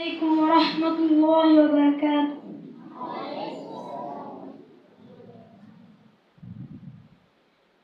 عليكم ورحمة الله وبركاته.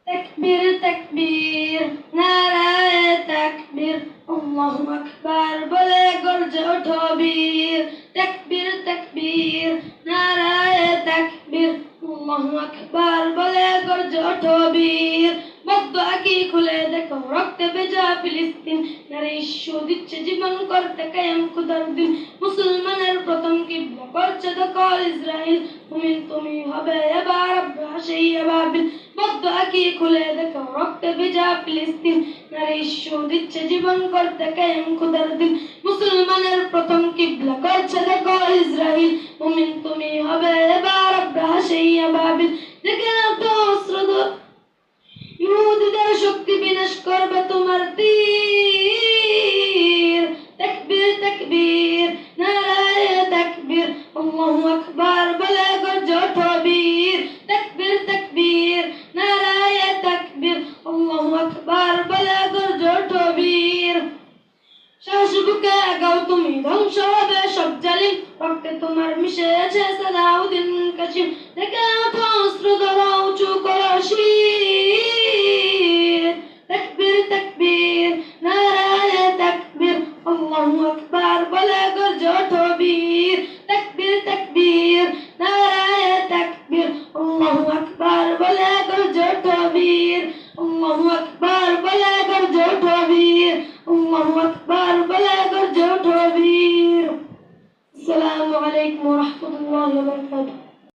تكبير تكبير নারায়ে তাকবীর আল্লাহু আকবার বলে গর্জে ওঠো বীর তাকবীর তাকবীর নারায়ে তাকবীর আল্লাহু আকবার বলে গর্জে ওঠো বীর মধ্য আঁখি খুলে দেখো রক্তে ভেজা ফিলিস্তিন নারী ইস্যু দিচ্ছে জীবন করতে কায়েম খুদার দিন মুসলমানের প্রথম কিবলা করছে দখল ইসরাইল মুমিন তুমি হবে এবার সেই আবাবিল মধ্য আঁখি খুলে দেখো রক্তে ভেজা ফিলিস্তিন নারী ইস্যু দিচ্ছে জীবন করতে কায়েম খুদার দিন মুসলমানের প্রথম কিবলা করছে দখল ইসরাইল মুমিন তুমি হবে এবার সেই আবাবিল দেখে নাও তো অস্ত্র ইহুদিদের শক্তি বিনাশ করবে তোমার তীর তাকবীর তাকবীর নারায়ে তাকবীর আল্লাহু আকবার বলে গর্জে ওঠো বীর তাকবীর তাকবীর নারায়ে তাকবীর আল্লাহু আকবার বলে গর্জে ওঠো বীর সাহস বুকে আগাও তুমি ধ্বংস হবে সব জালিম রক্তে তোমার মিশে আছে সালাউদ্দিন কাশিম দেখে ওঠো অস্ত্র ধরো উঁচু করো শির তাকবীর তাকবীর নারায়ে তাকবীর আল্লাহু আকবার বলে গর্জে ওঠো বীর তাকবীর তাকবীর নারায়ে তাকবীর আল্লাহু আকবার বলে গর্জে ওঠো বীর